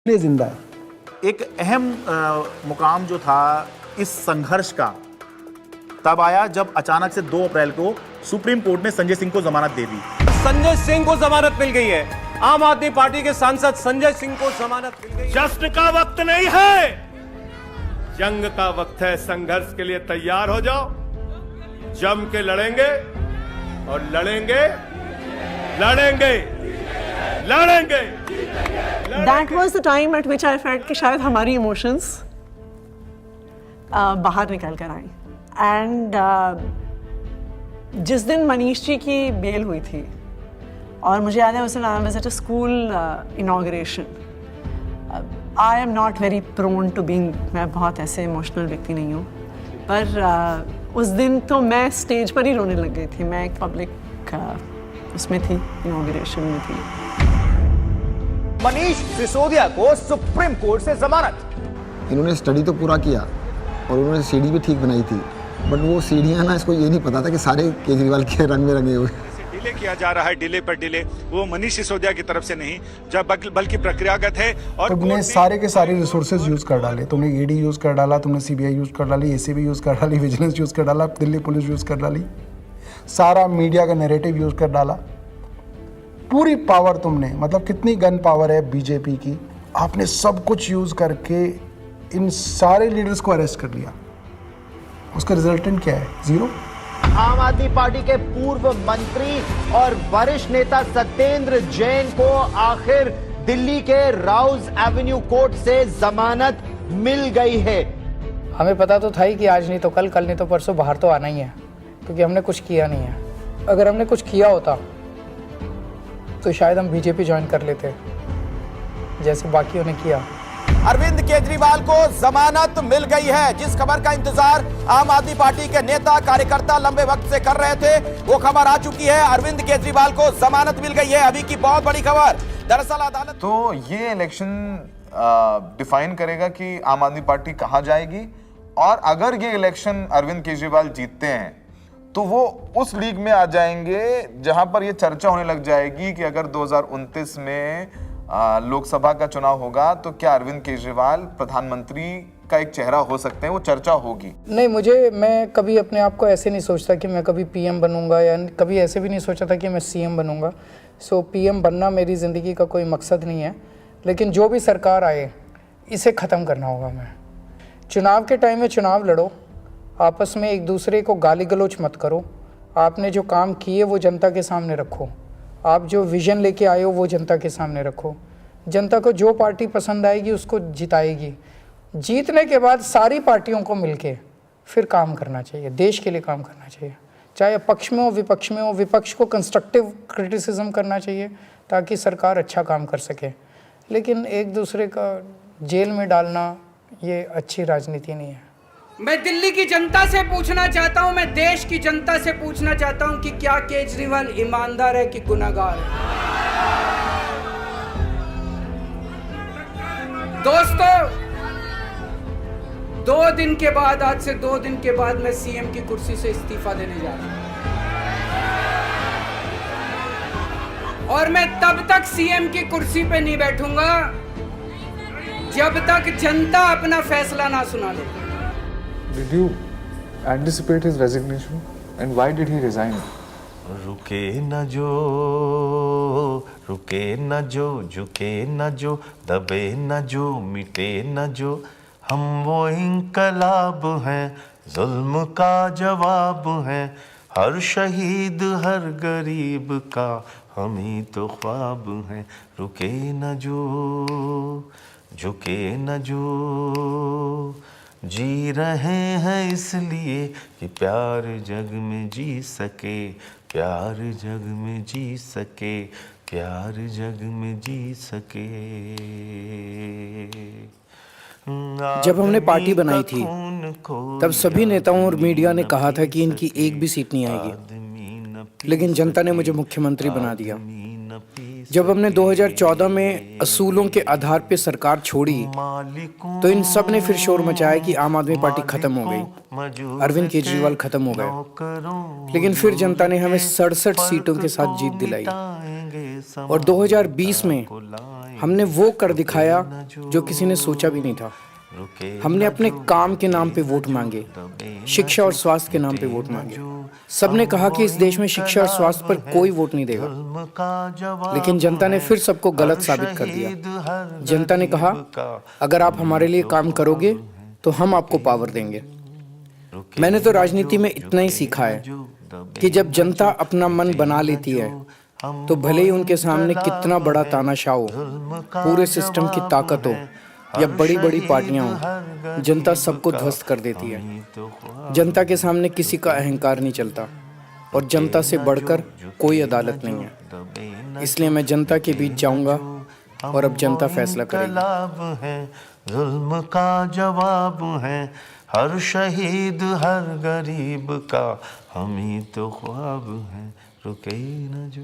लिए जिंदा है। एक अहम मुकाम जो था इस संघर्ष का तब आया जब अचानक से 2 अप्रैल को सुप्रीम कोर्ट ने संजय सिंह को जमानत दे दी। संजय सिंह को जमानत मिल गई है। आम आदमी पार्टी के सांसद संजय सिंह को जमानत मिल गई। जश्न का वक्त नहीं है, जंग का वक्त है। संघर्ष के लिए तैयार हो जाओ, जम के लड़ेंगे और लड़ेंगे लड़ेंगे लड़ेंगे। That was the time at which I felt कि शायद हमारी इमोशंस बाहर निकल कर आई। एंड जिस दिन मनीष जी की बेल हुई थी और मुझे याद है उस दिन I was at a school inauguration. I am not very prone to being, मैं बहुत ऐसे इमोशनल व्यक्ति नहीं हूँ, पर उस दिन तो मैं स्टेज पर ही रोने लग गई थी। मैं एक पब्लिक उसमें थी, इनॉग्रेशन में थी। मनीष सिसोदिया को सुप्रीम कोर्ट से जमानत। इन्होंने स्टडी तो पूरा किया और उन्होंने सीढ़ी भी ठीक बनाई थी, बट वो सीढ़ियाँ ना, इसको ये नहीं पता था कि सारे केजरीवाल के रंग में रंगे हुए। डिले किया जा रहा है, डिले पर डिले, वो मनीष सिसोदिया की तरफ से नहीं, जब बल्कि प्रक्रियागत है। और तुमने सारे के सारे रिसोर्सेज यूज कर डाले। तुमने ईडी यूज कर डाला, तुमने सीबीआई यूज कर डाली, एसीबी यूज कर डाली, विजिलेंस यूज कर डाला, दिल्ली पुलिस यूज कर डाली, सारा मीडिया का नैरेटिव यूज कर डाला। पूरी पावर तुमने, मतलब कितनी गन पावर है बीजेपी की, आपने सब कुछ यूज करके इन सारे लीडर्स को अरेस्ट कर लिया। उसका रिजल्टेंट क्या है? 0। आम आदमी पार्टी के पूर्व मंत्री और वरिष्ठ नेता सत्येंद्र जैन को आखिर दिल्ली के राउज एवेन्यू कोर्ट से जमानत मिल गई है। हमें पता तो था ही कि आज नहीं तो कल, कल नहीं तो परसों बाहर तो आना ही है, क्योंकि हमने कुछ किया नहीं है। अगर हमने कुछ किया होता तो शायद हम बीजेपी ज्वाइन कर लेते, जैसे बाकियों ने किया। अरविंद केजरीवाल को जमानत मिल गई है। जिस खबर का इंतजार आम आदमी पार्टी के नेता कार्यकर्ता लंबे वक्त से कर रहे थे, वो खबर आ चुकी है। अरविंद केजरीवाल को जमानत मिल गई है। अभी की बहुत बड़ी खबर, दरअसल अदालत तो ये इलेक्शन डिफाइन करेगा कि आम आदमी पार्टी कहां जाएगी, और अगर ये इलेक्शन अरविंद केजरीवाल जीतते हैं तो वो उस लीग में आ जाएंगे जहां पर ये चर्चा होने लग जाएगी कि अगर 2029 में लोकसभा का चुनाव होगा तो क्या अरविंद केजरीवाल प्रधानमंत्री का एक चेहरा हो सकते हैं, वो चर्चा होगी। नहीं, मैं कभी अपने आप को ऐसे नहीं सोचता कि मैं कभी पीएम बनूंगा, या कभी ऐसे भी नहीं सोचा था कि मैं सीएम बनूंगा। सो पीएम बनना मेरी ज़िंदगी का कोई मकसद नहीं है, लेकिन जो भी सरकार आए इसे ख़त्म करना होगा। मैं चुनाव के टाइम में चुनाव लड़ो, आपस में एक दूसरे को गाली गलौज मत करो। आपने जो काम किए वो जनता के सामने रखो, आप जो विज़न लेके आए हो वो जनता के सामने रखो। जनता को जो पार्टी पसंद आएगी उसको जिताएगी। जीतने के बाद सारी पार्टियों को मिलके फिर काम करना चाहिए, देश के लिए काम करना चाहिए, चाहे पक्ष में हो विपक्ष में हो। विपक्ष को कंस्ट्रक्टिव क्रिटिसिज्म करना चाहिए ताकि सरकार अच्छा काम कर सके, लेकिन एक दूसरे का जेल में डालना ये अच्छी राजनीति नहीं है। मैं दिल्ली की जनता से पूछना चाहता हूं, मैं देश की जनता से पूछना चाहता हूं कि क्या केजरीवाल ईमानदार है कि गुनहगार है? दोस्तों, 2 दिन के बाद, आज से 2 दिन के बाद मैं सीएम की कुर्सी से इस्तीफा देने जा रहा हूं, और मैं तब तक सीएम की कुर्सी पे नहीं बैठूंगा जब तक जनता अपना फैसला ना सुना ले। Did you anticipate his resignation, and why did he resign? रुके न जो, रुके न जो, झुके न जो, दबे न जो, मिटे न जो, हम वो इंकलाब हैं, जुल्म का जवाब हैं, हर शहीद हर गरीब का हम ही तो ख्वाब हैं। रुके न जो, झुके न जो, जी रहे हैं इसलिए कि प्यार जग में जी सके, प्यार जग में जी सके, प्यार जग में जी सके। जब हमने पार्टी बनाई थी तब सभी नेताओं और मीडिया ने कहा था कि इनकी एक भी सीट नहीं आएगी, लेकिन जनता ने मुझे मुख्यमंत्री बना दिया। जब हमने 2014 में असूलों के आधार पर सरकार छोड़ी तो इन सब ने फिर शोर मचाया कि आम आदमी पार्टी खत्म हो गई, अरविंद केजरीवाल खत्म हो गए। लेकिन फिर जनता ने हमें 67 सीटों के साथ जीत दिलाई, और 2020 में हमने वो कर दिखाया जो किसी ने सोचा भी नहीं था। हमने अपने काम के नाम पे वोट मांगे, शिक्षा और स्वास्थ्य के नाम पे वोट मांगे। सबने कहा कि इस देश में शिक्षा और स्वास्थ्य पर कोई वोट नहीं देगा, लेकिन जनता ने फिर सबको गलत साबित कर दिया। जनता ने कहा, अगर आप हमारे लिए काम करोगे तो हम आपको पावर देंगे। मैंने तो राजनीति में इतना ही सीखा है कि जब जनता अपना मन बना लेती है तो भले ही उनके सामने कितना बड़ा तानाशाह हो, पूरे सिस्टम की ताकत हो या बड़ी बड़ी पार्टियां हो, जनता सबको ध्वस्त कर देती है। जनता के सामने किसी का अहंकार नहीं चलता और जनता से बढ़कर कोई अदालत नहीं है। इसलिए मैं जनता के बीच जाऊंगा और अब जनता फैसला करेगी। जुल्म का जवाब है हर शहीद हर गरीब का, हम ही तो ख्वाब है रुके न जो।